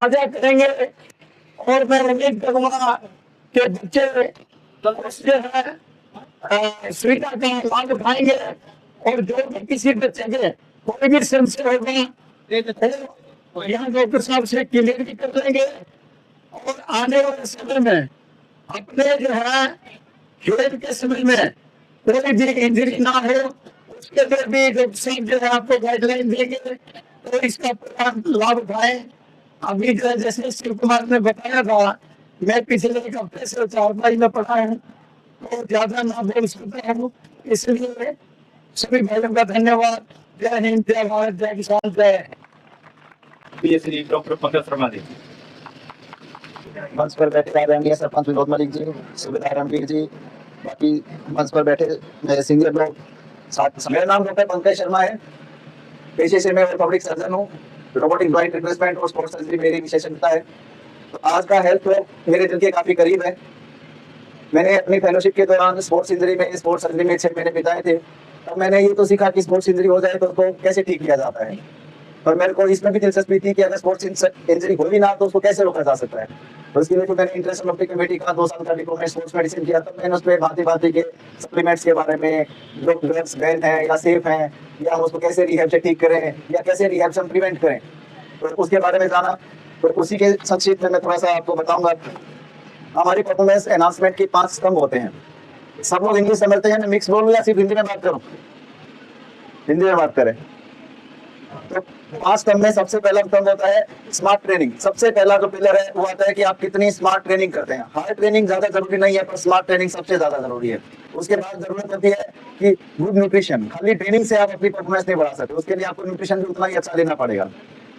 मजा करेंगे और मैं उम्मीद करूंगा कि बच्चे जो है स्वीटा का लाभ उठाएंगे और जो भी किसी बच्चे के कोई भी संशय होगा तो यहाँ डॉक्टर साहब से क्लियर भी कर लेंगे और आने वाले समय में अपने जो है खेल के समय में कोई भी इंजरी ना हो उसके लिए भी डॉक्टर साहब जो है आपको गाइडलाइन देंगे तो इसका पूरा लाभ उठाएं। अभी जो है जैसे शिव कुमार ने बताया था मैं पिछले एक हफ्ते से चारपाई में पढ़ा हूँ तो ज्यादा ना बोल सकता हूँ इसलिए सभी भाइयों का धन्यवाद। जय हिंद, जय भारत, जय किसान, जय श्री डॉक्टर पंकज शर्मा जी। मंच पर बैठे आदरणीय सरपंच विनोद मलिक जी, सुबेदार रणवीर जी, बाकी मंच पर बैठे सीनियर लोग साथ। मेरा नाम डॉक्टर पंकज शर्मा है। पेशे से मैं ऑर्थोपेडिक सर्जन हूँ। रोबोटिक जॉइंट रिप्लेसमेंट और स्पोर्ट्स सर्जरी मेरी विशेषज्ञता है। तो आज का हेल्थ टॉक मेरे दिल के काफी करीब है। मैंने अपनी फेलोशिप के दौरान स्पोर्ट्स इंजरी में स्पोर्ट्स सर्जरी में 6 महीने बिताए थे। तब मैंने ये तो सीखा कि स्पोर्ट्स इंजरी हो जाए तो उसको कैसे ठीक किया जाता है, और मेरे को इसमें भी दिलचस्पी थी कि अगर स्पोर्ट्स इंजरी हो भी ना तो उसको कैसे रोका जा सकता है। तो इसके लिए तो मैंने इंटरनेशनल ओलंपिक कमेटी का 2 साल का डिप्लोमा स्पोर्ट्स मेडिसिन किया। तब मैंने उसमें भांति के सप्लीमेंट्स के बारे में, जो ड्रग्स बैन है या सेफ हैं, या हम उसको कैसे रिहैब से ठीक करें या कैसे रिहैब से हम प्रिवेंट करें, तो उसके बारे में जाना। तो उसी के संक्षिप्त में मैं थोड़ा सा आपको बताऊंगा। हमारी परफॉर्मेंस एनहांसमेंट के 5 स्तंभ होते हैं। सब लोग इंग्लिश समझते हैं, मैं मिक्स बोलूं या सिर्फ हिंदी में बात करूं? हिंदी में बात करें तो 5 स्तंभ में सबसे पहला स्तंभ होता है स्मार्ट ट्रेनिंग। सबसे पहला जो पिलर है वो आता है कि आप कितनी स्मार्ट ट्रेनिंग करते हैं। हार्ड ट्रेनिंग ज्यादा जरूरी नहीं है, पर स्मार्ट ट्रेनिंग सबसे ज्यादा जरूरी है। उसके बाद जरूरत होती है कि गुड न्यूट्रिशन। खाली ट्रेनिंग से आप अपनी परफॉर्मेंस नहीं बढ़ा सकते, उसके लिए आपको न्यूट्रिशन भी उतना ही अच्छा देना पड़ेगा।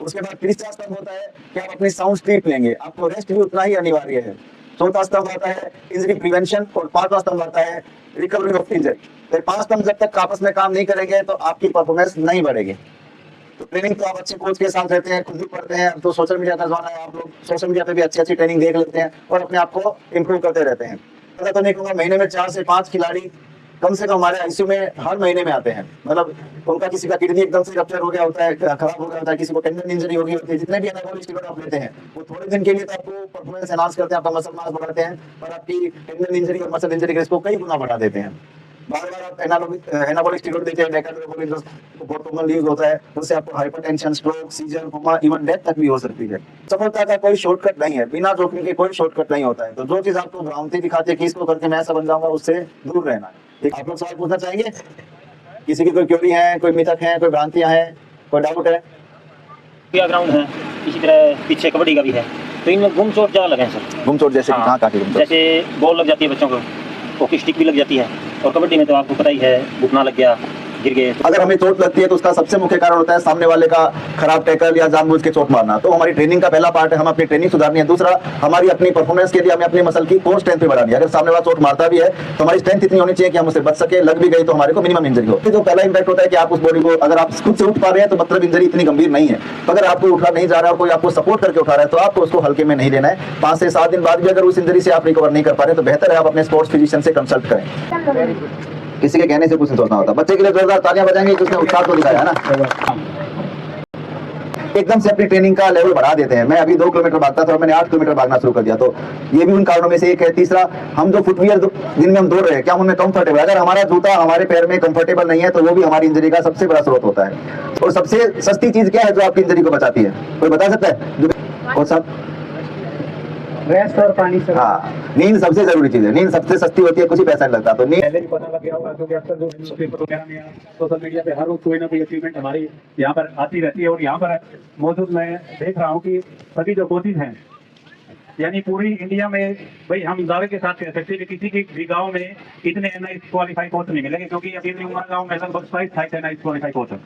उसके बाद तीसरा स्तंभ होता है कि आप अपनी साउंड स्लीप लेंगे, आपको रेस्ट भी उतना ही अनिवार्य है। चौथा स्तंभ आता है इंजरी प्रिवेंशन, और 5वां स्तंभ आता है रिकवरी ऑफ इंजरी। तो 5 स्तंभ जब तक आपस में काम नहीं करेंगे तो आपकी परफॉर्मेंस नहीं बढ़ेगी। तो ट्रेनिंग तो आप अच्छे कोच के साथ रहते हैं, खुद भी पढ़ते हैं। तो सोशल मीडिया का जमाना है, आप लोग सोशल मीडिया पे भी अच्छी ट्रेनिंग देख लेते हैं और अपने आप को इम्प्रूव करते रहते हैं। पता तो नहीं कहूँगा, महीने में 4 से 5 खिलाड़ी कम से कम हमारे आईसीयू में हर महीने में आते हैं। मतलब उनका किसी का किडनी एकदम से रप्चर हो गया होता है, खराब हो गया होता है, किसी को टेंडन इंजरी हो गई होती है। जितने भी एनाबॉलिक स्टेरॉइड आप लेते हैं वो थोड़े दिन के लिए तो आपको परफॉर्मेंस एनहांस करते हैं, आपका मसल मास बढ़ाते हैं, पर आपकी टेंडन इंजरी और मसल इंजरी के रिस्क को कई गुना बढ़ा देते हैं। बार-बार आप एनाबॉलिक स्टेरॉइड देते हैं, डेकाड्रोलिन बहुत कॉमन यूज होता है, उससे आपको hypertension, stroke, seizure, coma, even death तक भी हो सकती है। सफलता का कोई शॉर्टकट नहीं है, बिना जोखिम के कोई शॉर्टकट नहीं होता है। तो जो चीज आपको भ्रांति दिखाती है कि इसको करके मैं ऐसा बन जाऊंगा, उससे दूर रहना है। ठीक, आप लोग सवाल पूछना चाहेंगे? किसी की कोई क्वेरी है, कोई मिथक है, कोई भ्रांतियां हैं, कोई डाउट है? ग्राउंड है, इसी तरह पीछे कबड्डी का भी है। तो इनमें गुम चोट ज्यादा लगे हैं सर। गुम चोट जैसे हाँ, कहाँ की गुम चोट? जैसे बॉल लग जाती है बच्चों को, हॉकी स्टिक भी लग जाती है, और कबड्डी में तो आपको पता ही है घुटना लग गया, गिर गए। अगर हमें चोट लगती है तो उसका सबसे मुख्य कारण होता है सामने वाले का खराब टैकल या जानबूझ के चोट मारना। तो हमारी ट्रेनिंग का पहला पार्ट है, हम अपनी ट्रेनिंग सुधारनी है। दूसरा, हमारी अपनी परफॉर्मेंस के लिए हमें अपनी मसल की कोर स्ट्रेंथ भी बढ़ानी है। अगर सामने वाला चोट मारता भी है तो हमारी स्ट्रेंथ इतनी होनी चाहिए कि हम उससे बच सके, लग भी गई तो हमारे को मिनिमम इंजरी हो। जो पहला इंपैक्ट होता है कि आप उस बॉडी को, अगर आप खुद से उठ पा रहे हैं तो मतलब इंजरी इतनी गंभीर नहीं है। अगर आपको उठा नहीं जा रहा है, कोई आपको सपोर्ट करके उठा रहा है, तो आपको उसको हल्के में नहीं लेना है। 5 से 7 दिन बाद भी अगर उस इंजरी से आप रिकवर नहीं कर पा रहे तो बेहतर है आप अपने स्पोर्ट्स फिजिशियन से कंसल्ट करें। किसी के कहने से कुछ नहीं सोचना होता। बच्चे के लिए जोरदार तालियां बजाएंगे कि उसने उत्साह तो दिखाया है ना। एकदम से अपनी ट्रेनिंग का लेवल बढ़ा देते हैं। मैं अभी 2 किलोमीटर भागता था और मैंने 8 किलोमीटर भागना शुरू कर दिया, तो ये भी उन कारणों में से एक है। तीसरा, हम जो फुटवियर जिनमें हम दौड़ रहे हैं, क्या उनमें कंफर्टेबल? अगर हमारा जूता हमारे पैर में कंफर्टेबल नहीं है तो वो भी हमारी इंजरी का सबसे बड़ा स्रोत होता है। और सबसे सस्ती चीज क्या है जो आपकी इंजरी को बचाती है, कोई बता सकता है? और सब रेस्ट और पानी से। हाँ, नींद सबसे जरूरी चीज है। नींद सबसे सस्ती होती है, कुछ ही पैसा नहीं लगता। तो नींद पहले भी पता लग गया होगा, क्योंकि अक्सर जो न्यूज़पेपर वगैरह में सोशल मीडिया पे हर रोज कोई ना कोई अचीवमेंट हमारी यहाँ पर आती रहती है। और यहाँ पर मौजूद मैं देख रहा हूँ कि सभी जो कोचिज हैं, यानी पूरी इंडिया में, भाई हम दावे के साथ कह सकते हैं कि किसी के भी गाँव में इतने NIS क्वालिफाई कोच नहीं मिलेंगे, क्योंकि अभी उमरा गाँव में लगभग 27 NIS क्वालिफाई कोच है।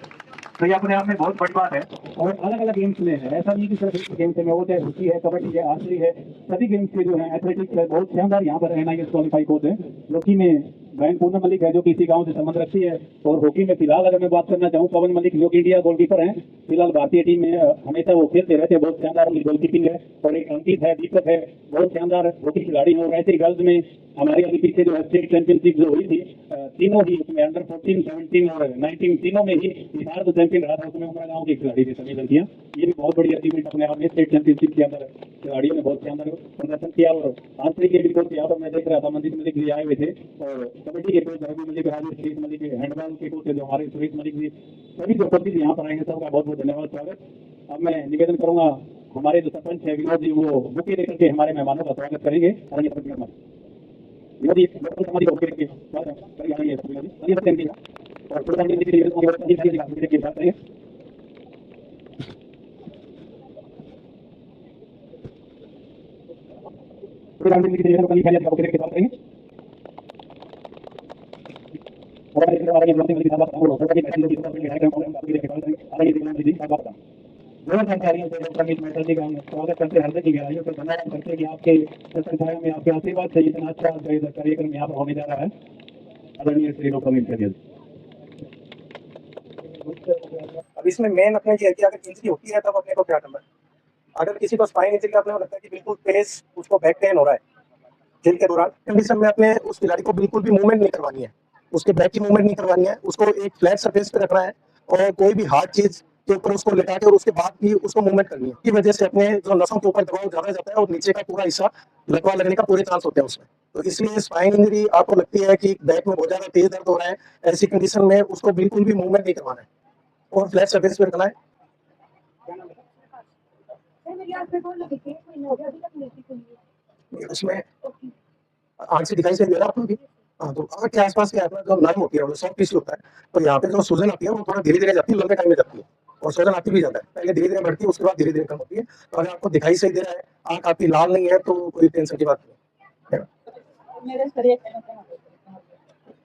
तो ये अपने आप में बहुत बड़ी बात है। और अलग अलग गेम्स में है, ऐसा नहीं कि सिर्फ एक गेम्स में, वो चाहे हॉकी है, कबड्डी है, आर्चरी है, सभी गेम्स के जो है एथलेटिक्स है, बहुत शानदार यहाँ पर NIS क्वालिफाई कोच है, जो कि में बहन पूनम मलिक है जो कि इसी गांव से संबंध रखती है। और हॉकी में फिलहाल अगर मैं बात करना चाहूँ, पवन मलिक जो कि इंडिया गोलकीपर हैं, फिलहाल भारतीय टीम में हमेशा वो खेलते रहते हैं, बहुत शानदार उनकी गोलकीपिंग है। और एक अंकित है, दीपक है, बहुत शानदार हॉकी खिलाड़ी हैं। और ऐसे ही गर्ल्स में हमारी अभी पीछे जो स्टेट चैंपियनशिप जो हुई थी, तीनों ही उसमें अंडर 14, 17 और 19 तीनों में ही हिसार जो चैंपियन रहा था, उसमें हमारा गाँव की खिलाड़ी थी सभी लड़कियाँ। ये भी बहुत बड़ी अचीवमेंट अपने आप में, स्टेट चैंपियनशिप के अंदर खिलाड़ियों ने बहुत शानदार प्रदर्शन किया। और आंसरी के भी कोच यहाँ पर मैं देख रहा था, मंदिर मलिक भी आए हुए थे, और कबड्डी के कोच रवि मलिक, राजेश सुरेश मलिक, हैंडबॉल के कोच जो हमारे सुरेश मलिक जी, सभी जो कोचेज यहाँ पर आएंगे सबका बहुत बहुत धन्यवाद, स्वागत। अब मैं निवेदन करूंगा हमारे जो सरपंच है विनोद जी, वो बुके लेकर के हमारे मेहमानों का स्वागत करेंगे। स्वागत करते हृदय की गहराइयों से धन्यवाद करते कि आपके संस्थान में आपके आशीर्वाद से इतना अच्छा कार्यक्रम यहाँ पर होने जा रहा है। आदरणीय श्री डॉक्टर अमित शाह। अब इसमें मेन अपने ये है कि अगर इंजरी होती है तब अपने को क्या करना है। अगर किसी को स्पाइन इंजरी का अपने को लगता है कि बिल्कुल पेस उसको बैक पेन हो रहा है खेल के दौरान, कंडीशन में अपने उस खिलाड़ी को बिल्कुल भी मूवमेंट नहीं करवानी है, उसके बैक की मूवमेंट नहीं करवानी है, उसको एक फ्लैट सरफेस पे रखना है और कोई भी हार्ड चीज के ऊपर उसको लेटा के और उसके बाद भी उसको मूवमेंट करनी है। की वजह से अपने जो नसों के ऊपर दबाव ज्यादा जाता है और नीचे का पूरा हिस्सा लकवा लगने का पूरे चांस होते हैं उसमें। तो इसलिए स्पाइन इंजरी आपको लगती है कि बैक में बहुत ज्यादा तेज दर्द हो रहा है, ऐसी कंडीशन में उसको बिल्कुल भी मूवमेंट नहीं करवाना है और फ्लैट सरफेस पे रखना है। उसमें आंख से दिखाई से दे रहा है आपको भी। हाँ, तो आंख के आसपास के अपना जो नर्म होती है, वो सॉफ्ट टिश्यू होता है, तो यहाँ पे जो सूजन आती है वो थोड़ा धीरे धीरे जाती है, लंबे टाइम में जाती है और सूजन आती भी जाता है, पहले धीरे धीरे बढ़ती है, उसके बाद धीरे धीरे कम होती है। तो अगर आपको दिखाई सही दे रहा है, आंख आपकी लाल नहीं है, तो कोई टेंशन की बात नहीं है।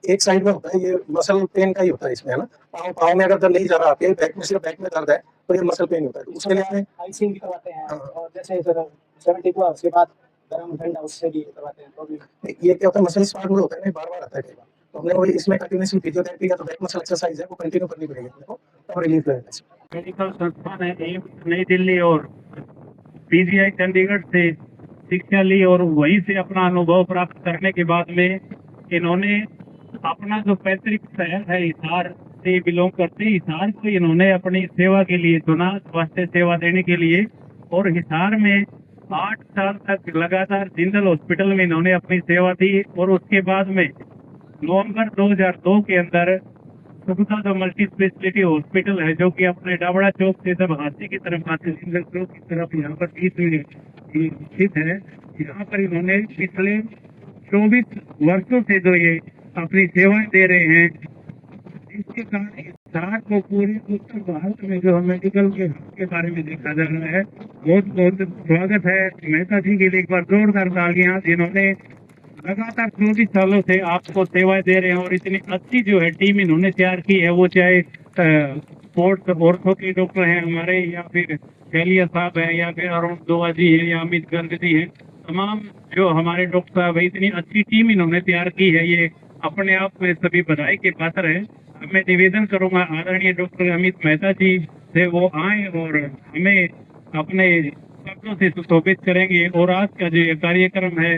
एक साइड में होता है, ये मसल पेन का ही होता है इसमें, है ना। पाँव में अगर दर्द नहीं जा रहा आपके, बैक में सिर्फ बैक में दर्द है, तो ये मसल पेन होता है। उसके लिए आइसिंग भी करवाते हैं और जैसे 70 को उसके बाद गरम ठंडा उससे भी करवाते हैं। तो ये क्या होता है, मसल स्पार्म होता है, बार बार आता है कई बार, तो हमने वो इसमें कंटिन्यूअसली फिजियोथेरेपी का जो बैक मसल एक्सरसाइज है वो कंटिन्यू करनी पड़ेगी अपने को, और रिलीफ लगेगा। मेडिकल संस्थान है एम्स नई दिल्ली और पीजीआई चंडीगढ़ से शिक्षा ली और वहीं से अपना अनुभव प्राप्त करने के बाद में इन्होंने अपना जो पैतृक शहर है हिसार से बिलोंग करते, हिसार को इन्होंने अपनी सेवा के लिए चुना, स्वास्थ्य सेवा देने के लिए। और हिसार में 8 साल तक लगातार जिंदल हॉस्पिटल में इन्होंने अपनी सेवा दी। और उसके बाद में नवंबर 2002 के अंदर सुखदा जो मल्टी स्पेशलिटी हॉस्पिटल है, जो कि अपने डाबड़ा चौक से जब हाथी की तरफ आते जिंदल चौक की तरफ यहाँ पर स्थित है, यहाँ पर इन्होंने पिछले 24 वर्षों से जो ये अपनी सेवाएं दे रहे हैं, इसके कारण हिसार को पूरे उत्तर भारत में जो मेडिकल के बारे में देखा जा रहा है। बहुत बहुत स्वागत है मेहता जी के लिए, एक बार जोरदार तालियां, जिन्होंने लगातार 24 सालों से आपको सेवाएं दे रहे हैं। और इतनी अच्छी जो है टीम इन्होंने तैयार की है, वो चाहे स्पोर्ट्स ऑर्थो के डॉक्टर हैं हमारे, या फिर कैलिया साहब है, या फिर अरुण दोवा जी है, या अमित गर्ग जी है, तमाम जो हमारे डॉक्टर साहब है, इतनी अच्छी टीम इन्होंने तैयार की है, ये अपने आप में सभी बधाई के पात्र है। अब मैं निवेदन करूंगा आदरणीय डॉक्टर अमित मेहता जी से वो आए और हमें अपने शब्दों से सुशोभित करेंगे। और आज का जो ये कार्यक्रम है,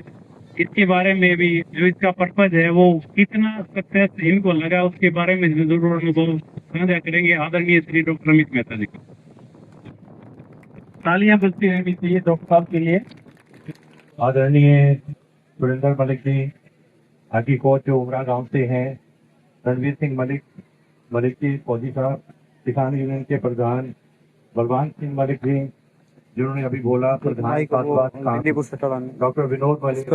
इसके बारे में भी जो इसका पर्पज है, वो कितना सक्सेस इनको लगा, उसके बारे में जरूर अनुभव साझा करेंगे आदरणीय श्री डॉक्टर अमित मेहता जी को। तालियां बजती रहनी चाहिए डॉक्टर साहब के लिए। आदरणीय सुरेंद्र मलिक जी, हॉकी कोच जो उमरा गांव से हैं, रणवीर सिंह मलिक जी फौजी साहब, किसान यूनियन के प्रधान बलवान सिंह मलिक जी, जिन्होंने अभी बोला, प्रधान डॉक्टर विनोद मलिक,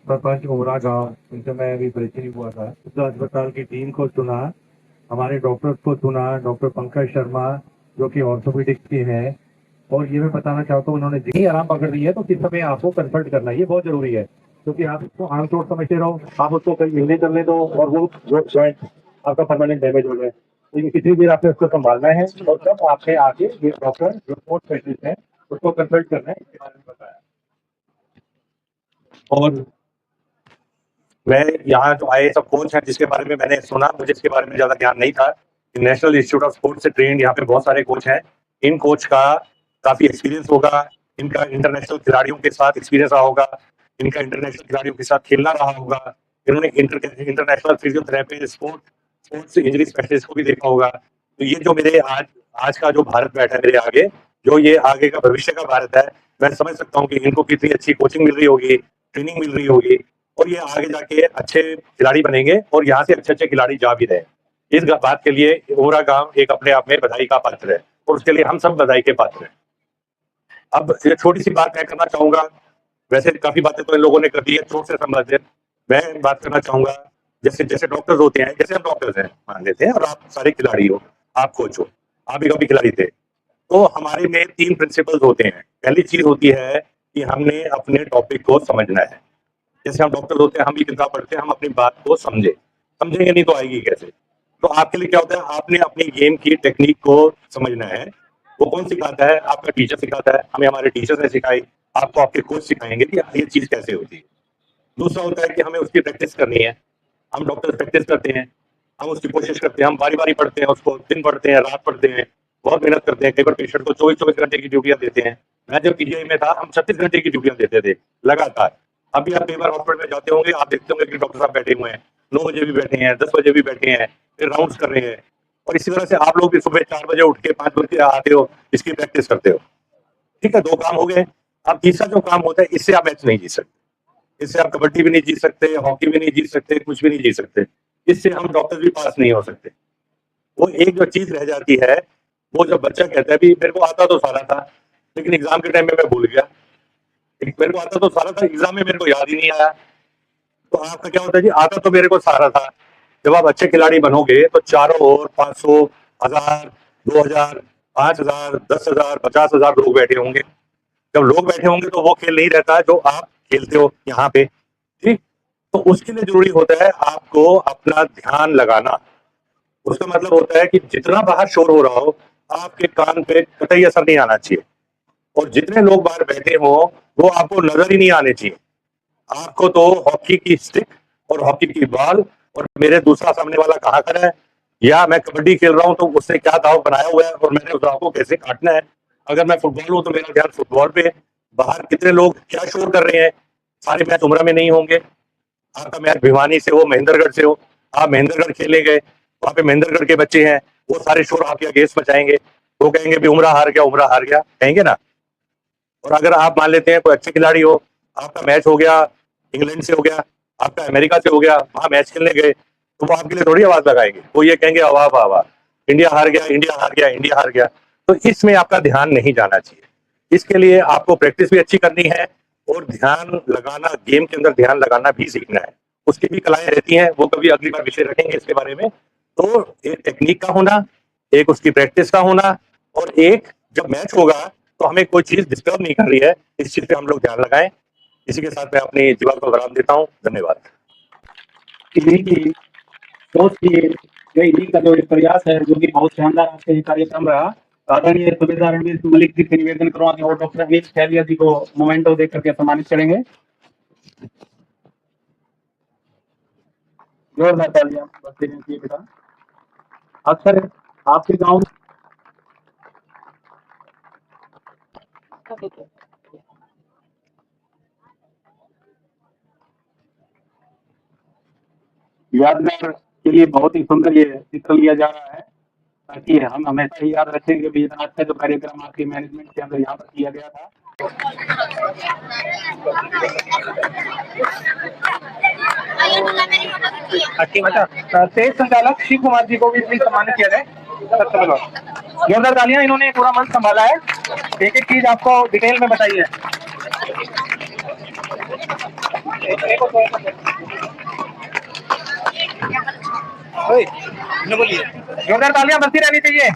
सरपंच उमरा गांव, उनसे मैं अभी परिचय हुआ था। अस्पताल की टीम को चुना, हमारे डॉक्टर्स को चुना, डॉक्टर पंकज शर्मा जो कि ऑर्थोपेडिक्स के हैं। और ये मैं बताना चाहता हूँ, उन्होंने जितनी आराम पकड़ दी है तो किस समय आपको कंसल्ट करना है, ये बहुत जरूरी है, क्योंकि आप उसको आम चोट समझते रहो, आप उसको कहीं मिलने करने दो और वो जॉइंट आपका परमानेंट डैमेज हो जाए, तो किसी देर आपने उसको संभालना है। और तब आपने आके ये डॉक्टर जो स्पोर्ट्स स्पेशलिस्ट है उसको कंसल्ट करना है, इसके बारे में बताया। और मैं यहाँ जो आए सब कोच हैं जिसके बारे में मैंने सुना, मुझे इसके बारे में ज़्यादा ज्ञान नहीं था। नेशनल इंस्टीट्यूट ऑफ स्पोर्ट्स से ट्रेंड यहाँ पे बहुत सारे कोच हैं। इन कोच का काफ़ी एक्सपीरियंस होगा, इनका इंटरनेशनल खिलाड़ियों के साथ एक्सपीरियंस रहा होगा, इनका इंटरनेशनल खिलाड़ियों के साथ खेलना रहा होगा, इन्होंने international physiotherapy, sports injury specialist को भी देखा होगा। तो ये जो मेरे आज का जो भारत बैठा है मेरे आगे, जो ये आगे का भविष्य का भारत है, मैं समझ सकता हूँ कि इनको कितनी अच्छी कोचिंग मिल रही होगी, ट्रेनिंग मिल रही होगी, और ये आगे जाके अच्छे खिलाड़ी बनेंगे और यहाँ से अच्छे खिलाड़ी जा भी रहे हैं। इस बात के लिए उमरा गांव एक अपने आप में बधाई का पात्र है और उसके लिए हम सब बधाई के पात्र हैं। अब ये छोटी सी बात मैं करना चाहूंगा, वैसे काफी बातें तो इन लोगों ने कर दी है चोट से संबंधित। मैं बात करना चाहूंगा, जैसे डॉक्टर्स होते हैं, जैसे हम डॉक्टर्स हैं मान लेते हैं, और आप सारे खिलाड़ी हो, आप कोच हो, आप भी कभी खिलाड़ी थे, तो हमारे में 3 प्रिंसिपल्स होते हैं। पहली चीज होती है कि हमने अपने टॉपिक को समझना है। जैसे हम डॉक्टर होते हैं, हम भी किताब पढ़ते हैं, हम अपनी बात को समझेंगे नहीं तो आएगी कैसे। तो आपके लिए क्या होता है, आपने अपनी गेम की टेक्निक को समझना है। वो कौन सिखाता है? आपका टीचर सिखाता है, हमें हमारे टीचर ने सिखाई, आपको आपके कोच सिखाएंगे कि ये चीज कैसे होती है। दूसरा होता है कि हमें उसकी प्रैक्टिस करनी है। हम डॉक्टर प्रैक्टिस करते हैं, हम उसकी कोशिश करते हैं, हम बारी बारी पढ़ते हैं उसको, दिन पढ़ते हैं, रात पढ़ते हैं, बहुत मेहनत करते हैं। कई बार पेशेंट को 24-24 घंटे की ड्यूटियां देते हैं। मैं जब पीजीआई में था, हम 36 घंटे की ड्यूटियां देते थे लगातार। अभी आप कई बार हॉस्पिटल में जाते होंगे, आप देखते होंगे कि डॉक्टर साहब बैठे हुए हैं, 9 बजे भी बैठे हैं, 10 बजे भी बैठे हैं, फिर राउंड्स कर रहे हैं। और इसी तरह से आप लोग भी सुबह 4 बजे उठ के 5 बजे आते हो, इसकी प्रैक्टिस करते हो। ठीक है, 2 काम हो गए। अब तीसरा जो काम होता है, इससे आप मैच नहीं जीत सकते, इससे आप कबड्डी भी नहीं जीत सकते, हॉकी भी नहीं जीत सकते, कुछ भी नहीं जीत सकते। इससे हम डॉक्टर भी पास नहीं हो सकते। वो एक जो चीज रह जाती है, वो जब बच्चा कहता है भी मेरे को आता तो सारा था, लेकिन एग्जाम के टाइम में मैं भूल गया, मेरे को आता तो सारा था, एग्जाम में मेरे को याद ही नहीं आया। तो आपका क्या होता है जी, आता तो मेरे को सारा था। जब आप अच्छे खिलाड़ी बनोगे तो चारों ओर 500, 1000, 2000, 5000, 10,000, 50,000 लोग बैठे होंगे। जब लोग बैठे होंगे तो वो खेल नहीं रहता जो आप खेलते हो यहाँ पे। ठीक, तो उसके लिए जरूरी होता है आपको अपना ध्यान लगाना। उसका मतलब होता है कि जितना बाहर शोर हो रहा हो, आपके कान पे कतई असर नहीं आना चाहिए, और जितने लोग बाहर बैठे हो वो आपको नजर ही नहीं आने चाहिए। आपको तो हॉकी की स्टिक और हॉकी की बॉल और मेरे दूसरा सामने वाला कहाँ खड़ा है, या मैं कबड्डी खेल रहा हूँ तो उसने क्या दाव बनाया हुआ है और मैंने उस दाव को कैसे काटना है। अगर मैं फुटबॉल हूँ तो मेरा ध्यान फुटबॉल पे। बाहर कितने लोग क्या शोर कर रहे हैं, सारे मैच उमरा में नहीं होंगे। आपका मैच भिवानी से हो, महेंद्रगढ़ से हो, आप महेंद्रगढ़ खेले गए, वहां पे महेंद्रगढ़ के बच्चे हैं, वो सारे शोर आपके अगेंस्ट मचाएंगे, वो कहेंगे भी उमरा हार गया, कहेंगे ना। और अगर आप मान लेते हैं कोई अच्छे खिलाड़ी हो, आपका मैच हो गया इंग्लैंड से, हो गया आपका अमेरिका से, हो गया, वहां मैच खेलने गए, तो वो आपके लिए थोड़ी आवाज लगाएंगे, वो ये कहेंगे वाह वाह वाह, इंडिया हार गया, इंडिया हार गया, इंडिया हार गया। तो इसमें आपका ध्यान नहीं जाना चाहिए। इसके लिए आपको प्रैक्टिस भी अच्छी करनी है और ध्यान लगाना, गेम के अंदर ध्यान लगाना भी सीखना है। उसकी भी कलाएं रहती हैं, वो कभी अगली बार विषय रखेंगे इसके बारे में। तो एक टेक्निक का होना, एक उसकी प्रैक्टिस का होना, और एक जब मैच होगा तो हमें कोई चीज डिस्टर्ब नहीं कर रही है, इस चीज पे हम लोग ध्यान लगाएं। इसी के साथ मैं अपनी जीवन को विराम देता हूँ। धन्यवाद। इन्हीं की सोच की गई, इन्हीं का जो प्रयास है, जो कि बहुत शानदार आपका ये कार्यक्रम रहा। आदरणीय सूबेदार रणवीर सिंह मलिक जी से निवेदन करूंगा और डॉक्टर अनिल खैरिया जी को मोमेंटो देकर के सम्मानित करेंगे। जोरदार तालियां बस देनी चाहिए बेटा। अक्सर आपके गांव यादगार के लिए बहुत ही सुंदर ये चित्र लिया जा रहा है, ताकि हम हमेशा ही याद रखेंगे भी इतना अच्छा जो कार्यक्रम आपके मैनेजमेंट के अंदर यहाँ पर किया गया था। तेज संचालक शिव कुमार जी को भी प्लीज सम्मानित किया जाए। जोरदार तालियां, इन्होंने पूरा मंच संभाला है, एक एक चीज आपको डिटेल में बताई है। जोरदार तालियां बजती रहनी चाहिए।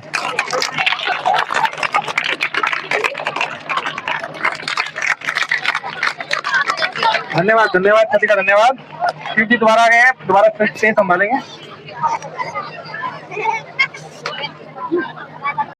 धन्यवाद, धन्यवाद, सभी का धन्यवाद। शिव जी दोबारा आ गए हैं, दोबारा स्टेज संभालेंगे।